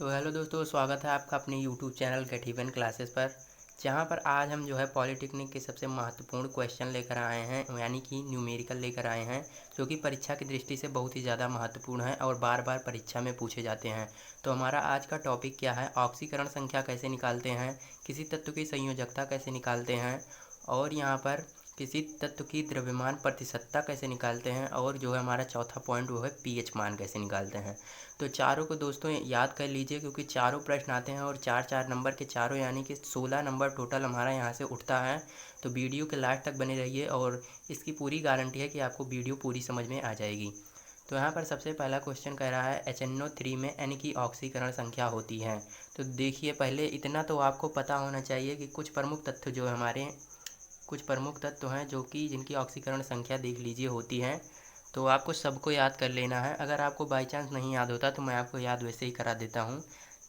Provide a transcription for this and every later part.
तो हेलो दोस्तों, स्वागत है आपका अपने YouTube channel get even classes पर। जहां पर आज हम जो है पॉलिटेक्निक के सबसे महत्वपूर्ण क्वेश्चन लेकर आए हैं, यानी कि न्यूमेरिकल लेकर आए हैं, जो कि परीक्षा की दृष्टि से बहुत ही ज़्यादा महत्वपूर्ण है और बार बार परीक्षा में पूछे जाते हैं। तो हमारा आज का टॉपिक क्या है? ऑक्सीकरण संख्या कैसे निकालते हैं, किसी तत्व की संयोजकता कैसे निकालते हैं, और यहाँ पर किसी तत्व की द्रव्यमान प्रतिशतता कैसे निकालते हैं, और जो है हमारा चौथा पॉइंट वो है पीएच मान कैसे निकालते हैं। तो चारों को दोस्तों याद कर लीजिए, क्योंकि चारों प्रश्न आते हैं और चार चार नंबर के चारों, यानी कि 16 नंबर टोटल हमारा यहाँ से उठता है। तो वीडियो के लास्ट तक बने रहिए और इसकी पूरी गारंटी है कि आपको वीडियो पूरी समझ में आ जाएगी। तो यहाँ पर सबसे पहला क्वेश्चन कह रहा है HNO3 में N की ऑक्सीकरण संख्या होती है। तो देखिए, पहले इतना तो आपको पता होना चाहिए कि कुछ प्रमुख तत्व जो हमारे कुछ प्रमुख तत्व हैं जो कि जिनकी ऑक्सीकरण संख्या देख लीजिए होती है। तो आपको सबको याद कर लेना है। अगर आपको बाई चांस नहीं याद होता तो मैं आपको याद वैसे ही करा देता हूँ।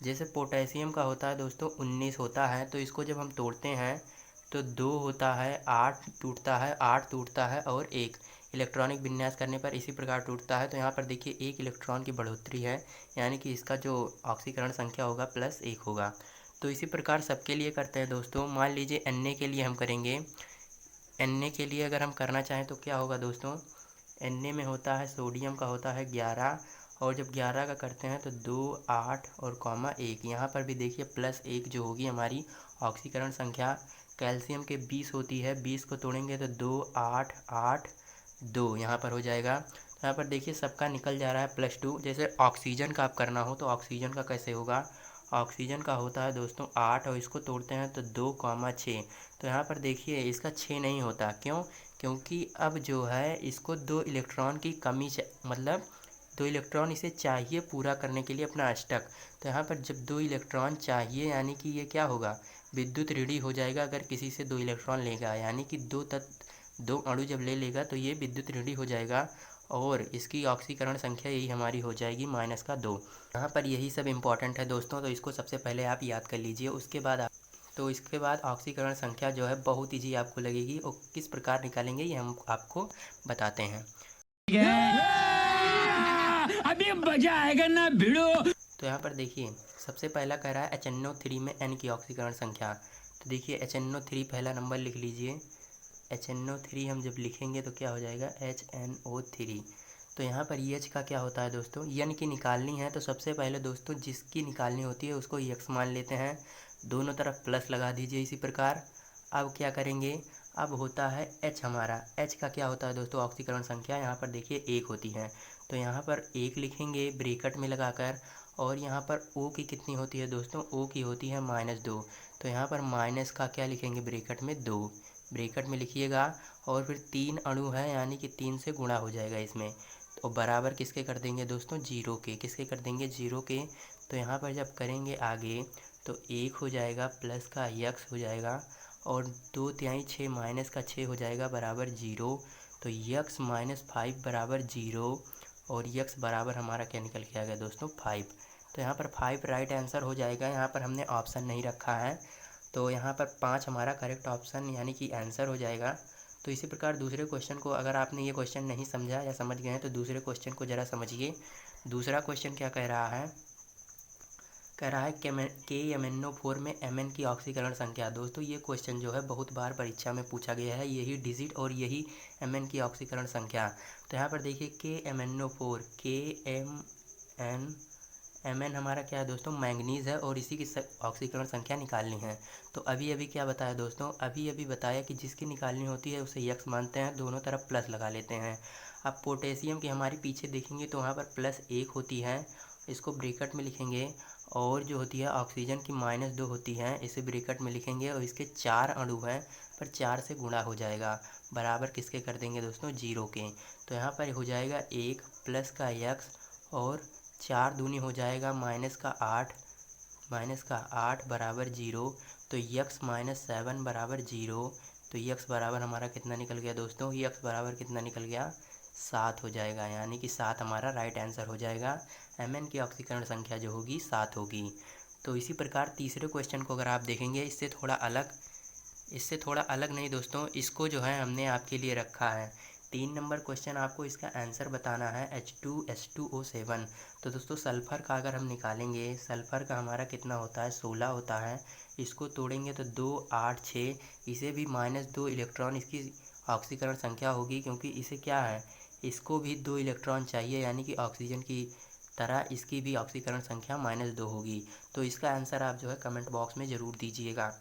जैसे पोटेशियम का होता है दोस्तों 19 होता है, तो इसको जब हम तोड़ते हैं तो 2 होता है, 8 टूटता है, 8 टूटता है और 1 इलेक्ट्रॉनिक विन्यास करने पर इसी प्रकार टूटता है। तो यहाँ पर देखिए 1 इलेक्ट्रॉन की बढ़ोतरी है, यानी कि इसका जो ऑक्सीकरण संख्या होगा +1 होगा। तो इसी प्रकार सबके लिए करते हैं दोस्तों। मान लीजिए Na के लिए हम करेंगे। Na के लिए अगर हम करना चाहें तो क्या होगा दोस्तों? Na में होता है, सोडियम का होता है 11, और जब 11 का करते हैं तो 2, 8 और कॉमा 1। यहाँ पर भी देखिए +1 जो होगी हमारी ऑक्सीकरण संख्या। कैल्शियम के 20 होती है, 20 को तोड़ेंगे तो 2, 8, 8, 2 यहाँ पर हो जाएगा। तो यहाँ पर देखिए सबका निकल जा रहा है +2। जैसे ऑक्सीजन का आप करना हो तो ऑक्सीजन का कैसे होगा? ऑक्सीजन का होता है दोस्तों 8, और इसको तोड़ते हैं तो 2, 6। तो यहाँ पर देखिए इसका 6 नहीं होता, क्यों? क्योंकि अब जो है इसको 2 इलेक्ट्रॉन की कमी मतलब 2 इलेक्ट्रॉन इसे चाहिए पूरा करने के लिए अपना अष्टक। तो यहाँ पर जब 2 इलेक्ट्रॉन चाहिए, यानी कि ये क्या होगा? विद्युत ऋणी हो जाएगा। अगर किसी से 2 इलेक्ट्रॉन लेगा, यानी कि 2 अणु जब ले लेगा तो ये विद्युत ऋणी हो जाएगा, और इसकी ऑक्सीकरण संख्या यही हमारी हो जाएगी -2। यहाँ पर यही सब इम्पोर्टेंट है दोस्तों, तो इसको सबसे पहले आप याद कर लीजिए। इसके बाद ऑक्सीकरण संख्या जो है बहुत ईजी आपको लगेगी, और किस प्रकार निकालेंगे ये हम आपको बताते हैं। अभी मजा आएगा ना भिड़ो। तो यहाँ पर देखिए सबसे पहला कह रहा है HNO3 में N की ऑक्सीकरण संख्या। तो देखिए HNO3 पहला नंबर लिख लीजिए। HNO3 हम जब लिखेंगे तो क्या हो जाएगा? HNO3। तो यहाँ पर H का क्या होता है दोस्तों? N की निकालनी है, तो सबसे पहले दोस्तों जिसकी निकालनी होती है उसको X मान लेते हैं, दोनों तरफ प्लस लगा दीजिए इसी प्रकार। अब क्या करेंगे? अब होता है H हमारा। H का क्या होता है दोस्तों? ऑक्सीकरण संख्या यहाँ पर देखिए 1 होती है, तो यहाँ पर 1 लिखेंगे ब्रैकेट में लगाकर। और यहाँ पर O की कितनी होती है दोस्तों? O की होती है -2, तो यहाँ पर माइनस का क्या लिखेंगे ब्रैकेट में? 2 ब्रैकेट में लिखिएगा। और फिर 3 अणु है, यानी कि 3 से गुणा हो जाएगा इसमें, तो बराबर किसके कर देंगे दोस्तों? 0 के। किसके कर देंगे? 0 के। तो यहाँ पर जब करेंगे आगे तो 1 हो जाएगा, प्लस का x हो जाएगा, और 2/3 6 माइनस का 6 हो जाएगा बराबर 0। तो x -5 बराबर 0, और x बराबर हमारा क्या निकल के आ गया दोस्तों? 5। तो यहाँ पर 5 राइट आंसर हो जाएगा। यहाँ पर हमने ऑप्शन नहीं रखा है, तो यहाँ पर 5 हमारा करेक्ट ऑप्शन यानी कि आंसर हो जाएगा। तो इसी प्रकार दूसरे क्वेश्चन को, अगर आपने ये क्वेश्चन नहीं समझा या समझ गए हैं तो दूसरे क्वेश्चन को ज़रा समझिए। दूसरा क्वेश्चन क्या कह रहा है? कह रहा है KMnO4 में Mn की ऑक्सीकरण संख्या। दोस्तों ये क्वेश्चन जो है बहुत बार परीक्षा में पूछा गया है, यही डिजिट और यही Mn की ऑक्सीकरण संख्या। तो यहाँ पर देखिए KMnO4, Mn हमारा क्या है दोस्तों? मैंगनीज़ है, और इसी की ऑक्सीकरण संख्या निकालनी है। तो अभी अभी क्या बताया दोस्तों? अभी अभी बताया कि जिसकी निकालनी होती है उसे x मानते हैं, दोनों तरफ प्लस लगा लेते हैं। अब पोटेशियम की हमारी पीछे देखेंगे तो वहाँ पर +1 होती है, इसको ब्रैकेट में लिखेंगे। और जो होती है ऑक्सीजन की -2 होती है, इसे ब्रैकेट में लिखेंगे, और इसके 4 अणु हैं, पर 4 से गुणा हो जाएगा, बराबर किसके कर देंगे दोस्तों? 0 के। तो यहाँ पर हो जाएगा 1 प्लस का x, और 4 दूनी हो जाएगा -8 बराबर 0। तो x -7 बराबर 0। तो x बराबर हमारा कितना निकल गया दोस्तों? x बराबर कितना निकल गया? 7 हो जाएगा, यानी कि 7 हमारा राइट आंसर हो जाएगा। Mn की ऑक्सीकरण संख्या जो होगी 7 होगी। तो इसी प्रकार तीसरे क्वेश्चन को अगर आप देखेंगे, इससे थोड़ा अलग नहीं दोस्तों, इसको जो है हमने आपके लिए रखा है। 3 नंबर क्वेश्चन आपको इसका आंसर बताना है H2S2O7। तो दोस्तों सल्फ़र का अगर हम निकालेंगे, सल्फ़र का हमारा कितना होता है 16 होता है। इसको तोड़ेंगे तो 2 8 6, इसे भी -2 इलेक्ट्रॉन इसकी ऑक्सीकरण संख्या होगी, क्योंकि इसे क्या है, इसको भी 2 इलेक्ट्रॉन चाहिए, यानी कि ऑक्सीजन की तरह इसकी भी ऑक्सीकरण संख्या -2 होगी। तो इसका आंसर आप जो है कमेंट बॉक्स में ज़रूर दीजिएगा।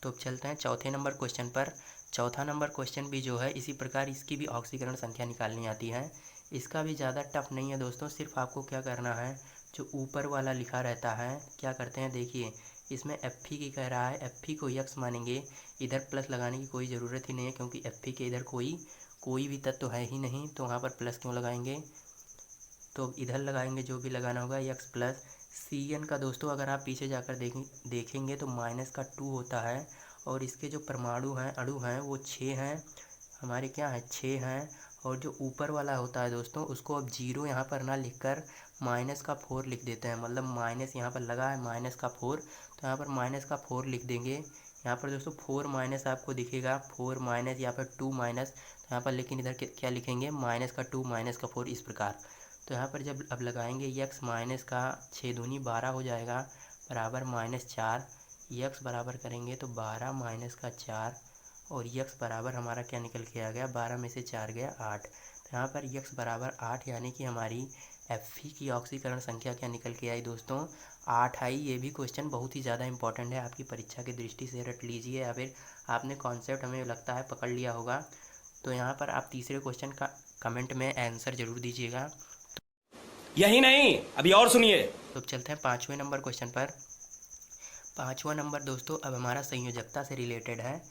तो अब चलते हैं चौथे नंबर क्वेश्चन पर। चौथा नंबर क्वेश्चन भी जो है इसी प्रकार इसकी भी ऑक्सीकरण संख्या निकालनी आती है। इसका भी ज़्यादा टफ नहीं है दोस्तों, सिर्फ आपको क्या करना है, जो ऊपर वाला लिखा रहता है क्या करते हैं, देखिए इसमें Fe की कह रहा है, Fe को यक्स मानेंगे, इधर प्लस लगाने की कोई ज़रूरत ही नहीं है, क्योंकि Fe के इधर कोई भी तत्व तो है ही नहीं, तो वहाँ पर प्लस क्यों लगाएंगे। तो इधर लगाएंगे जो भी लगाना होगा यक्स प्लस। Cn का दोस्तों अगर आप पीछे जाकर देखेंगे तो -2 होता है, और इसके जो परमाणु हैं, अणु हैं, वो 6 हैं, हमारे क्या है 6 हैं। और जो ऊपर वाला होता है दोस्तों, उसको अब 0 यहाँ पर ना लिखकर -4 लिख देते हैं, मतलब माइनस यहाँ पर लगा है -4, तो यहाँ पर -4 लिख देंगे। यहाँ पर दोस्तों 4 माइनस आपको दिखेगा, 4 माइनस या फिर 2 माइनस, तो यहाँ पर लेकिन इधर क्या लिखेंगे -2 -4 इस प्रकार। तो यहाँ पर जब अब लगाएंगे यक्स माइनस का 6 दूनी 12 हो जाएगा, बराबर -4, यक्स बराबर करेंगे तो 12 माइनस का 4, और यक्स बराबर हमारा क्या निकल के आ गया, 12 में से 4 गया 8। तो यहाँ पर यक्स बराबर 8, यानी कि हमारी Fe की ऑक्सीकरण संख्या क्या निकल के आई दोस्तों, 8 आई। ये भी क्वेश्चन बहुत ही ज़्यादा इंपॉर्टेंट है, आपकी परीक्षा की दृष्टि से रट लीजिए, या फिर आपने कॉन्सेप्ट हमें लगता है पकड़ लिया होगा। तो यहाँ पर आप तीसरे क्वेश्चन का कमेंट में आंसर ज़रूर दीजिएगा। यही नहीं, अभी और सुनिए। तो अब चलते हैं 5वें नंबर क्वेश्चन पर। 5वां नंबर दोस्तों अब हमारा संयोजकता से रिलेटेड है।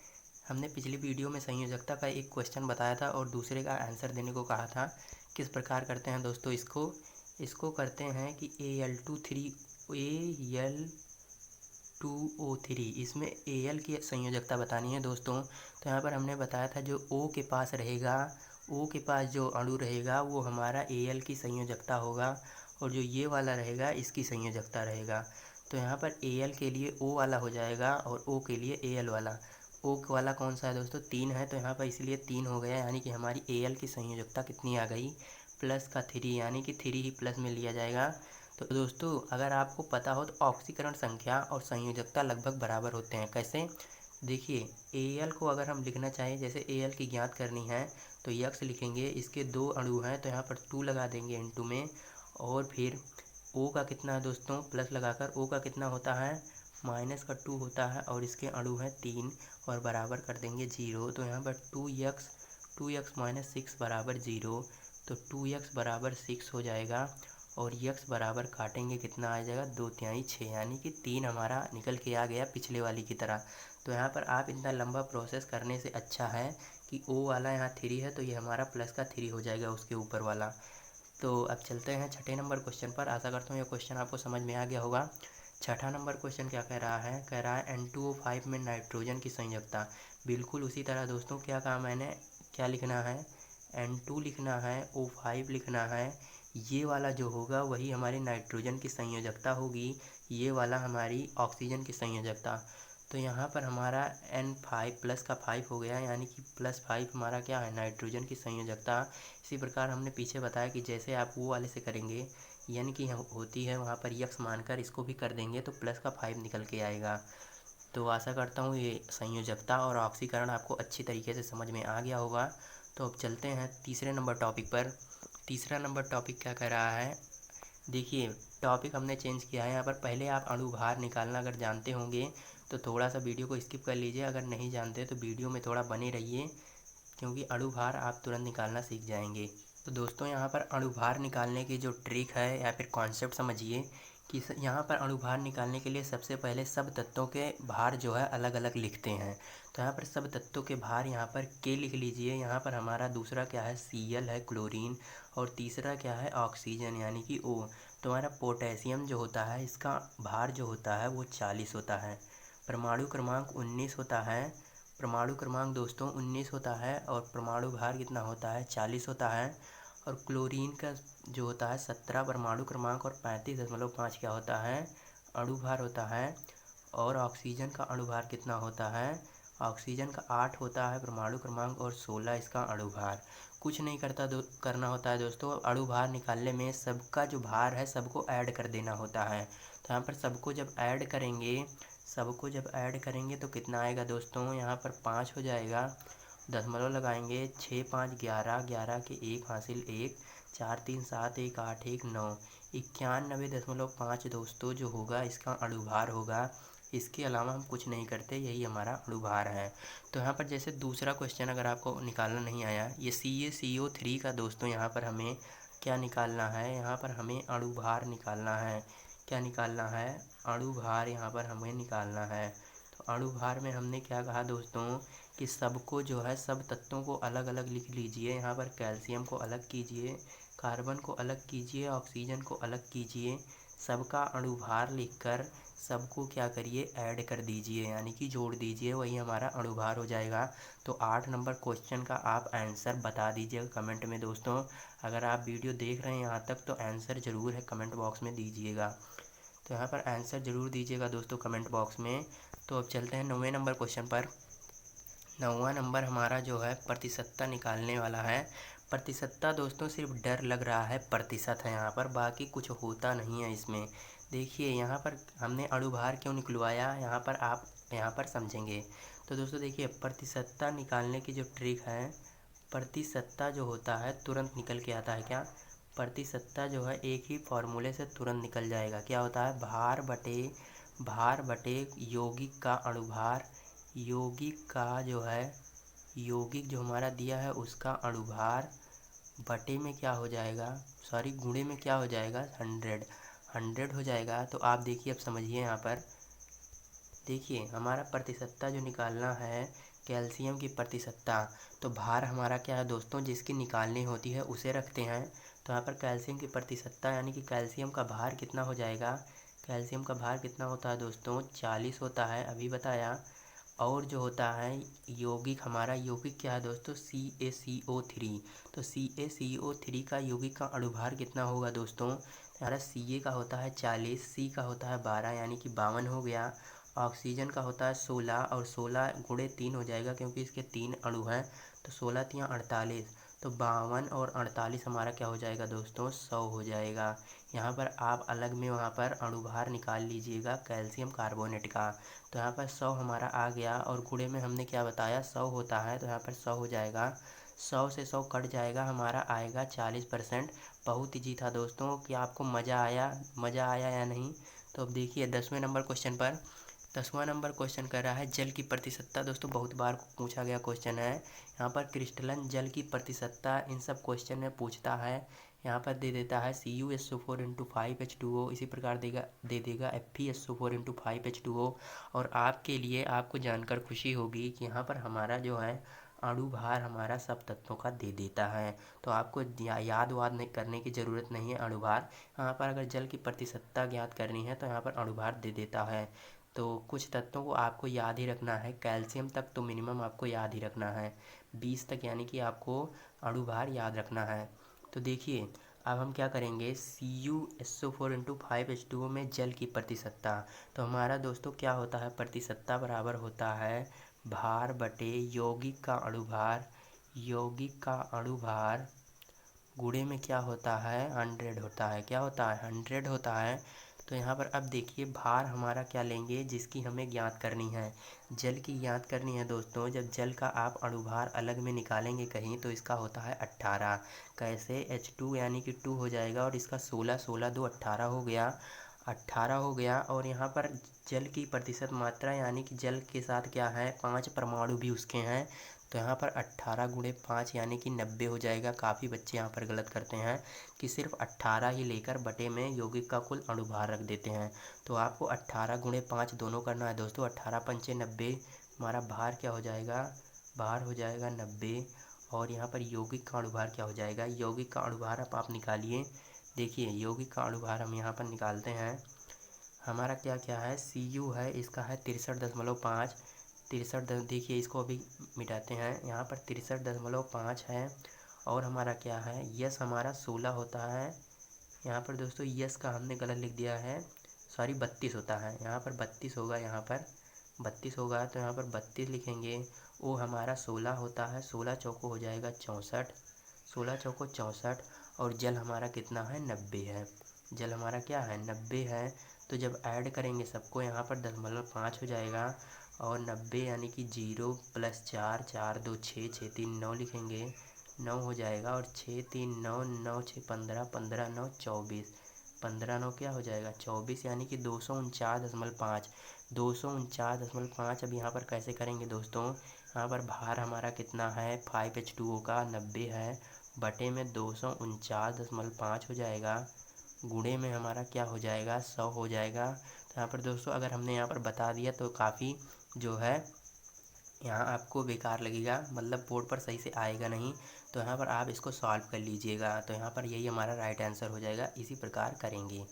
हमने पिछली वीडियो में संयोजकता का एक क्वेश्चन बताया था और दूसरे का आंसर देने को कहा था। किस प्रकार करते हैं दोस्तों, इसको करते हैं कि Al2O3, इसमें Al की संयोजकता बतानी है दोस्तों। तो यहाँ पर हमने बताया था जो O के पास रहेगा, O के पास जो अणु रहेगा वो हमारा Al की संयोजकता होगा, और जो ये वाला रहेगा इसकी संयोजकता रहेगा। तो यहाँ पर Al के लिए O वाला हो जाएगा, और O के लिए Al वाला। O वाला कौन सा है दोस्तों, 3 है, तो यहाँ पर इसलिए 3 हो गया, यानी कि हमारी Al की संयोजकता कितनी आ गई, +3, यानी कि 3 ही प्लस में लिया जाएगा। तो दोस्तों अगर आपको पता हो तो ऑक्सीकरण संख्या और संयोजकता लगभग बराबर होते हैं। कैसे, देखिए Al को अगर हम लिखना चाहें, जैसे Al की ज्ञात करनी है तो यक्स लिखेंगे, इसके 2 अणु हैं तो यहाँ पर 2 लगा देंगे इनटू में, और फिर O का कितना है दोस्तों, प्लस लगाकर O का कितना होता है, -2 होता है, और इसके अणु हैं 3, और बराबर कर देंगे 0। तो यहाँ पर 2x -6 बराबर 0, तो 2x बराबर 6 हो जाएगा, और यक्स बराबर काटेंगे कितना आ जाएगा, 2/3 6, यानी कि 3 हमारा निकल के आ गया पिछले वाली की तरह। तो यहाँ पर आप इतना लंबा प्रोसेस करने से अच्छा है कि O वाला यहाँ 3 है तो ये हमारा प्लस का 3 हो जाएगा उसके ऊपर वाला। तो अब चलते हैं छठे नंबर क्वेश्चन पर। आशा करता हूँ यह क्वेश्चन आपको समझ में आ गया होगा। छठा नंबर क्वेश्चन क्या कह रहा है, N2O5 में नाइट्रोजन की संयोजकता। बिल्कुल उसी तरह दोस्तों क्या कहा मैंने, क्या लिखना है, N2 लिखना है, O5 लिखना है, ये वाला जो होगा वही हमारी नाइट्रोजन की संयोजकता होगी, ये वाला हमारी ऑक्सीजन की संयोजकता। तो यहाँ पर हमारा N5 प्लस का 5 हो गया, यानी कि +5 हमारा क्या है, नाइट्रोजन की संयोजकता। इसी प्रकार हमने पीछे बताया कि जैसे आप वो वाले से करेंगे, यानी कि होती है वहाँ पर यक्स मानकर इसको भी कर देंगे तो प्लस का 5 निकल के आएगा। तो आशा करता हूँ ये संयोजकता और ऑक्सीकरण आपको अच्छी तरीके से समझ में आ गया होगा। तो अब चलते हैं तीसरे नंबर टॉपिक पर। तीसरा नंबर टॉपिक क्या कह रहा है, देखिए टॉपिक हमने चेंज किया है। यहाँ पर पहले आप अणु भार निकालना अगर जानते होंगे तो थोड़ा सा वीडियो को स्किप कर लीजिए, अगर नहीं जानते तो वीडियो में थोड़ा बने रहिए, क्योंकि अणु भार आप तुरंत निकालना सीख जाएंगे। तो दोस्तों यहाँ पर अणु भार निकालने की जो ट्रिक है या फिर कॉन्सेप्ट समझिए कि यहाँ पर अणु भार निकालने के लिए सबसे पहले सब तत्वों के भार जो है अलग अलग लिखते हैं। तो यहाँ पर सब तत्वों के भार यहाँ पर K लिख लीजिए। यहाँ पर हमारा दूसरा क्या है, Cl है, क्लोरीन, और तीसरा क्या है, ऑक्सीजन यानी कि O। तो हमारा पोटेशियम जो होता है इसका भार जो होता है वो 40 होता है। परमाणु क्रमांक 19 होता है, परमाणु क्रमांक दोस्तों 19 होता है, और परमाणु भार कितना होता है, 40 होता है। और क्लोरीन का जो होता है 17 परमाणु क्रमांक, और 35.5 क्या होता है, अणु भार होता है। और ऑक्सीजन का अणु भार कितना होता है, ऑक्सीजन का 8 होता है परमाणु क्रमांक और 16 इसका अणुभार। कुछ नहीं करना होता है दोस्तों, अणुभार निकालने में सबका जो भार है सबको ऐड कर देना होता है। तो यहाँ पर सबको जब ऐड करेंगे तो कितना आएगा दोस्तों, यहाँ पर 5 हो जाएगा, दशमलव लगाएंगे, 6 5 11, 11 के 1 हासिल 1, 4 3 7 1 8 1 9, 91.5 दोस्तों जो होगा इसका अणुभार होगा। इसके अलावा हम कुछ नहीं करते, यही हमारा अणुभार है। तो यहाँ पर जैसे दूसरा क्वेश्चन अगर आपको निकालना नहीं आया, ये CaCO3 का दोस्तों यहाँ पर हमें क्या निकालना है, यहाँ पर हमें अणुभार निकालना है। क्या निकालना है, अणुभार यहाँ पर हमें निकालना है। तो अणुभार में हमने क्या कहा दोस्तों कि सबको जो है सब तत्वों को अलग अलग लिख लीजिए। यहाँ पर कैल्शियम को अलग कीजिए, कार्बन को अलग कीजिए, ऑक्सीजन को अलग कीजिए, सबका अणुभार लिखकर सबको क्या करिए, ऐड कर दीजिए, यानी कि जोड़ दीजिए, वही हमारा अणुभार हो जाएगा। तो 8 नंबर क्वेश्चन का आप आंसर बता दीजिएगा कमेंट में दोस्तों। अगर आप वीडियो देख रहे हैं यहाँ तक तो आंसर ज़रूर है कमेंट बॉक्स में दीजिएगा। तो यहाँ पर आंसर ज़रूर दीजिएगा दोस्तों कमेंट बॉक्स में। तो अब चलते हैं 9वें नंबर क्वेश्चन पर। 9वां नंबर हमारा जो है प्रतिशतता निकालने वाला है। प्रतिशतता दोस्तों सिर्फ डर लग रहा है, प्रतिशत है यहाँ पर, बाकी कुछ होता नहीं है इसमें। देखिए यहाँ पर हमने अणुभार क्यों निकलवाया, यहाँ पर आप यहाँ पर समझेंगे। तो दोस्तों देखिए प्रतिशतता निकालने की जो ट्रिक है, प्रतिशतता जो होता है तुरंत निकल के आता है। क्या, प्रतिशतता जो है एक ही फॉर्मूले से तुरंत निकल जाएगा। क्या होता है, भार बटे यौगिक का अणुभार, यौगिक का जो है यौगिक जो हमारा दिया है उसका अणुभार बटे में क्या हो जाएगा, सॉरी गुणे में क्या हो जाएगा, 100 हो जाएगा। तो आप देखिए, अब समझिए यहाँ पर देखिए हमारा प्रतिशतता जो निकालना है, कैल्शियम की प्रतिशतता, तो भार हमारा क्या है दोस्तों, जिसकी निकालनी होती है उसे रखते हैं। तो यहाँ पर कैल्शियम की प्रतिशतता यानी कि कैल्शियम का भार कितना हो जाएगा, कैल्शियम का भार कितना होता है दोस्तों, 40 होता है, अभी बताया। और जो होता है यौगिक, हमारा यौगिक क्या है दोस्तों, CaCO3। तो CaCO3 का यौगिक का अणुभार कितना होगा दोस्तों, हमारा Ca का होता है 40, C का होता है 12 यानी कि 52 हो गया, ऑक्सीजन का होता है 16 और 16 गुणे 3 हो जाएगा क्योंकि इसके 3 अणु हैं। तो 16 3 48, तो 52 और 48 हमारा क्या हो जाएगा दोस्तों, 100 हो जाएगा। यहाँ पर आप अलग में वहाँ पर अणुभार निकाल लीजिएगा कैल्शियम कार्बोनेट का। तो यहाँ पर 100 हमारा आ गया और गुणे में हमने क्या बताया, 100 होता है, तो यहाँ पर 100 हो जाएगा। 100 से 100 कट जाएगा, हमारा आएगा 40%। बहुत ईजी था दोस्तों, कि आपको मज़ा आया या नहीं। तो अब देखिए 10वें नंबर क्वेश्चन पर। 10वां नंबर क्वेश्चन कर रहा है जल की प्रतिशतता। दोस्तों बहुत बार पूछा गया क्वेश्चन है, यहाँ पर क्रिस्टलन जल की प्रतिशतता इन सब क्वेश्चन में पूछता है। यहाँ पर दे देता है CuSO4 × 5H2O, इसी प्रकार दे देगा FeSO4 × 5H2O। और आपके लिए आपको जानकर खुशी होगी कि यहाँ पर हमारा जो है अणुभार हमारा सब तत्वों का दे देता है। तो आपको याद वाद नहीं करने की ज़रूरत नहीं है अणुभार। यहाँ पर अगर जल की प्रतिशतता ज्ञात करनी है तो यहाँ पर अणुभार दे देता है। तो कुछ तत्वों को आपको याद ही रखना है, कैल्शियम तक तो मिनिमम आपको याद ही रखना है, 20 तक यानी कि आपको अणुभार याद रखना है। तो देखिए अब हम क्या करेंगे, CuSO4 × 5H2O में जल की प्रतिशतता। तो हमारा दोस्तों क्या होता है, प्रतिशतता बराबर होता है भार बटे यौगिक का अणुभार, यौगिक का अणुभार गुणे में क्या होता है, 100 होता है। क्या होता है, 100 होता है। तो यहाँ पर अब देखिए भार हमारा क्या लेंगे, जिसकी हमें ज्ञात करनी है, जल की ज्ञात करनी है दोस्तों। जब जल का आप अणुभार अलग में निकालेंगे कहीं तो इसका होता है 18। कैसे, H2 यानी कि 2 हो जाएगा और इसका 16, 16 2 18 हो गया, 18 हो गया। और यहाँ पर जल की प्रतिशत मात्रा यानी कि जल के साथ क्या है, 5 परमाणु भी उसके हैं। तो यहाँ पर 18 गुणे 5 यानी कि 90 हो जाएगा। काफ़ी बच्चे यहाँ पर गलत करते हैं कि सिर्फ 18 ही लेकर बटे में यौगिक का कुल अणुभार रख देते हैं। तो आपको 18 गुणे 5 दोनों करना है दोस्तों। 18 पंचे 90, हमारा भार क्या हो जाएगा, भार हो जाएगा 90। और यहाँ पर यौगिक का अणुभार क्या हो जाएगा, यौगिक का अणुभार अब आप निकालिए। देखिए यौगिक का अणुभार हम यहाँ पर निकालते हैं। हमारा क्या क्या है, Cu है, इसका है 63.5, 63, देखिए इसको अभी मिटाते हैं। यहाँ पर 63.5 है। और हमारा क्या है, यस हमारा 16 होता है। यहाँ पर दोस्तों यस का हमने गलत लिख दिया है, सॉरी 32 होता है, यहाँ पर 32 होगा। यहाँ पर 32 होगा तो यहाँ पर 32 लिखेंगे। ओ हमारा 16 होता है, 16 चौको हो जाएगा 64, 16 चौको 64। और जल हमारा कितना है, 90 है। जल हमारा क्या है, 90 है। तो जब ऐड करेंगे सबको यहाँ पर 0.5 हो जाएगा। और 90 यानी कि 0 + 4, 4 2 6, 6 3 9 लिखेंगे, 9 हो जाएगा। और 6 3 9, 9 6 15, 15 9 24, 15 9 क्या हो जाएगा, 24 यानी कि 249.5, 249.5। अब यहाँ पर कैसे करेंगे दोस्तों, यहाँ पर भार हमारा कितना है 5H2O का 90 है, बटे में 249.5 हो जाएगा, गुणे में हमारा क्या हो जाएगा 100 हो जाएगा। तो यहाँ पर दोस्तों अगर हमने यहाँ पर बता दिया तो काफ़ी जो है यहाँ आपको बेकार लगेगा, मतलब बोर्ड पर सही से आएगा नहीं। तो यहाँ पर आप इसको सॉल्व कर लीजिएगा। तो यहाँ पर यही हमारा राइट आंसर हो जाएगा, इसी प्रकार करेंगे।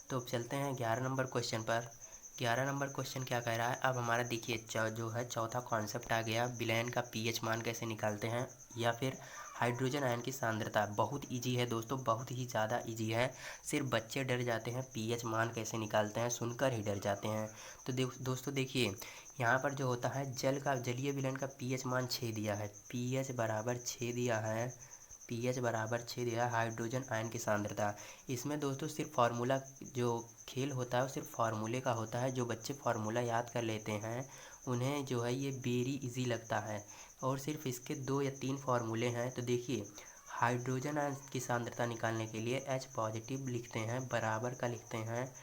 तो अब चलते हैं 11 नंबर क्वेश्चन पर। 11 नंबर क्वेश्चन क्या कह रहा है, अब हमारा देखिए जो है चौथा कॉन्सेप्ट आ गया, विलयन का पीएच मान कैसे निकालते हैं, या फिर हाइड्रोजन आयन की सांद्रता। बहुत इजी है दोस्तों, बहुत ही ज़्यादा इजी है। सिर्फ बच्चे डर जाते हैं, पीएच मान कैसे निकालते हैं सुनकर ही डर जाते हैं। तो दोस्तों देखिए यहाँ पर जो होता है जलीय विलयन का पीएच मान 6 दिया है, पीएच बराबर 6 दिया है, पीएच बराबर 6 दिया है। हाइड्रोजन आयन की सांद्रता, इसमें दोस्तों सिर्फ फार्मूला जो खेल होता है वो सिर्फ फार्मूले का होता है। जो बच्चे फार्मूला याद कर लेते हैं उन्हें जो है ये वेरी इजी लगता है। और सिर्फ इसके 2 या 3 फार्मूले हैं। तो देखिए हाइड्रोजन आयन की सांद्रता निकालने के लिए H पॉजिटिव लिखते हैं, बराबर का लिखते हैं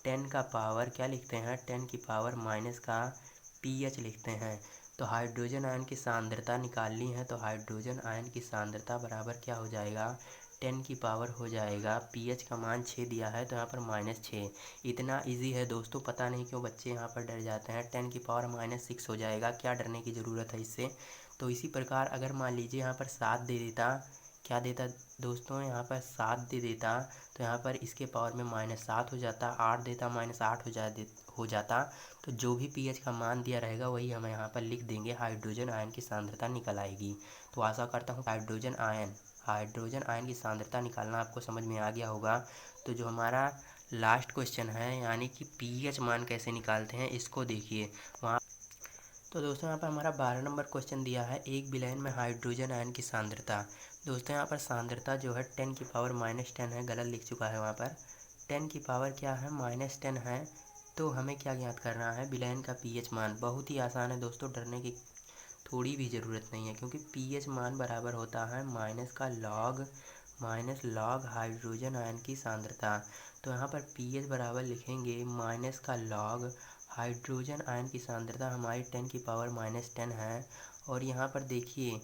10 का पावर क्या लिखते हैं, 10 की पावर माइनस का pH लिखते हैं। तो हाइड्रोजन आयन की सांद्रता निकालनी है, तो हाइड्रोजन आयन की सांद्रता बराबर क्या हो जाएगा, 10 की पावर हो जाएगा, pH का मान 6 दिया है तो यहाँ पर -6। इतना इजी है दोस्तों, पता नहीं क्यों बच्चे यहाँ पर डर जाते हैं। 10 की पावर -6 हो जाएगा, क्या डरने की ज़रूरत है इससे। तो इसी प्रकार अगर मान लीजिए यहाँ पर 7 दे देता, क्या देता दोस्तों, यहाँ पर 7 दे देता तो यहाँ पर इसके पावर में -7 हो जाता, 8 देता -8 हो जाता। तो जो भी pH का मान दिया रहेगा वही हम यहाँ पर लिख देंगे, हाइड्रोजन आयन की सांद्रता निकल आएगी। तो आशा करता हूँ हाइड्रोजन आयन की सांद्रता निकालना आपको समझ में आ गया होगा। तो जो हमारा लास्ट क्वेश्चन है यानी कि pH मान कैसे निकालते हैं इसको देखिए वहाँ। तो दोस्तों यहाँ पर हमारा 12 नंबर क्वेश्चन दिया है, एक विलयन में हाइड्रोजन आयन की सांद्रता। दोस्तों यहाँ पर सांद्रता जो है 10 की पावर -10 है, गलत लिख चुका है वहाँ पर, 10 की पावर क्या है -10 है। तो हमें क्या ज्ञात करना है, विलयन का पीएच मान। बहुत ही आसान है दोस्तों, डरने की थोड़ी भी ज़रूरत नहीं है, क्योंकि पीएच मान बराबर होता है माइनस लॉग हाइड्रोजन आयन की सांद्रता। तो यहाँ पर पीएच बराबर लिखेंगे माइनस का लॉग हाइड्रोजन आयन की सांद्रता हमारी 10 की पावर -10 है। और यहाँ पर देखिए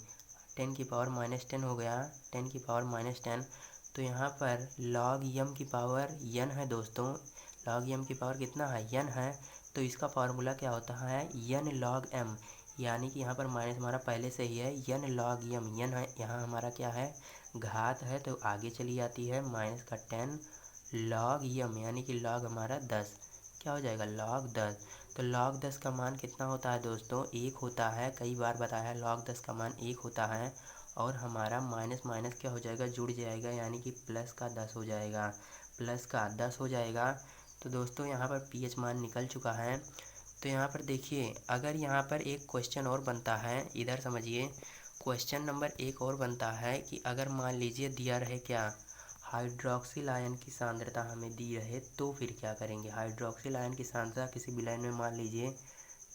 10 की पावर -10 हो गया, 10 की पावर -10। तो यहाँ पर log m की पावर n है दोस्तों, log m की पावर कितना है, n है। तो इसका फार्मूला क्या होता है, n log m, यानी कि यहाँ पर माइनस हमारा पहले से ही है, n log m, n है यहाँ हमारा क्या है, घात है तो आगे चली जाती है, माइनस का 10 log m यानी कि log हमारा 10, क्या हो जाएगा log 10। तो log 10 का मान कितना होता है दोस्तों, 1 होता है, कई बार बताया है log 10 का मान 1 होता है। और हमारा माइनस माइनस क्या हो जाएगा, जुड़ जाएगा, यानी कि प्लस का 10 हो जाएगा, प्लस का 10 हो जाएगा। तो दोस्तों यहाँ पर pH मान निकल चुका है। तो यहाँ पर देखिए अगर यहाँ पर एक क्वेश्चन और बनता है, इधर समझिए, क्वेश्चन नंबर 1 और बनता है कि अगर मान लीजिए दिया रहे क्या, हाइड्रोक्सिल आयन की सांद्रता हमें दी रहे तो फिर क्या करेंगे। हाइड्रोक्सिल आयन की सांद्रता किसी विलयन में मान लीजिए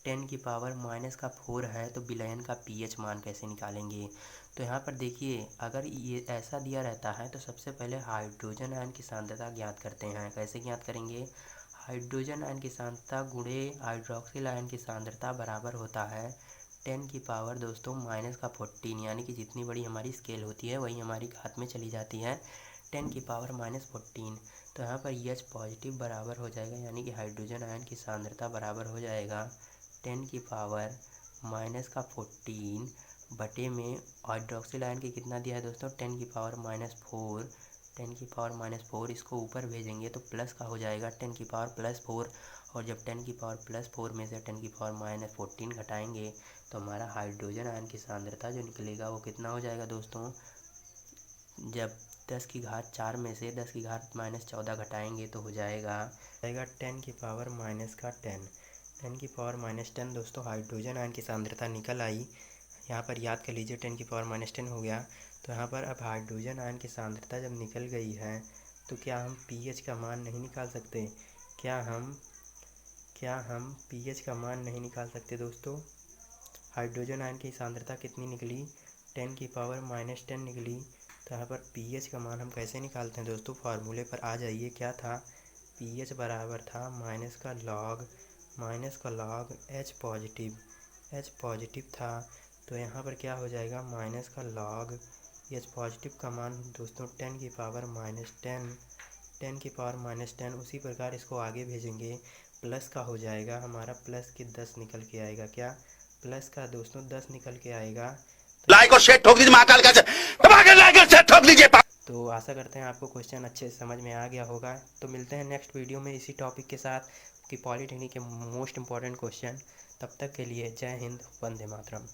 10 की पावर -4 है, तो विलयन का पीएच मान कैसे निकालेंगे। तो यहाँ पर देखिए अगर ये ऐसा दिया रहता है तो सबसे पहले हाइड्रोजन आयन की सांद्रता ज्ञात करते हैं। कैसे ज्ञात करेंगे, हाइड्रोजन आयन की सांद्रता गुणे हाइड्रोक्सिल आयन की सांद्रता बराबर होता है 10 की पावर दोस्तों -14, यानी कि जितनी बड़ी हमारी स्केल होती है वही हमारी घात में चली जाती है, 10 की पावर -14। तो यहाँ पर H पॉजिटिव बराबर हो जाएगा, यानी कि हाइड्रोजन आयन की सांद्रता बराबर हो जाएगा 10 की पावर -14 बटे में हाइड्रोक्सिल आयन की कितना दिया है दोस्तों, 10 की पावर -4, 10 की पावर -4 इसको ऊपर भेजेंगे तो प्लस का हो जाएगा 10 की पावर +4। और जब 10 की पावर +4 में से 10 की पावर -14 घटाएंगे तो हमारा हाइड्रोजन आयन की सांद्रता जो निकलेगा वो कितना हो जाएगा दोस्तों, जब 10 की घात 4 में से 10 की घात -14 घटाएंगे तो हो जाएगा 10 की पावर -10, 10⁻10 दोस्तों हाइड्रोजन आयन की सांद्रता निकल आई। यहाँ पर याद कर लीजिए 10⁻10 हो गया। तो यहाँ पर अब हाइड्रोजन आयन की सांद्रता जब निकल गई है तो क्या हम pH का मान नहीं निकाल सकते? क्या हम pH का मान नहीं निकाल सकते दोस्तों? हाइड्रोजन आयन की सांद्रता कितनी निकली? 10⁻10 निकली। तो यहाँ पर pH का मान हम कैसे निकालते हैं दोस्तों? फार्मूले पर आ जाइए। क्या था? pH बराबर था माइनस का लॉग H पॉजिटिव था। तो यहाँ पर क्या हो जाएगा? माइनस का लॉग H पॉजिटिव का मान दोस्तों 10⁻10 उसी प्रकार इसको आगे भेजेंगे प्लस का हो जाएगा हमारा, प्लस के 10 निकल के आएगा। क्या? प्लस का दोस्तों 10 निकल के आएगा। लाइक और शेयर ठोक दीजिए, महाकाल का लाइक और शेयर ठोक दीजिए। तो आशा करते हैं आपको क्वेश्चन अच्छे से समझ में आ गया होगा। तो मिलते हैं नेक्स्ट वीडियो में इसी टॉपिक के साथ कि पॉलिटेक्निक के मोस्ट इम्पॉर्टेंट क्वेश्चन। तब तक के लिए जय हिंद, वंदे मातरम।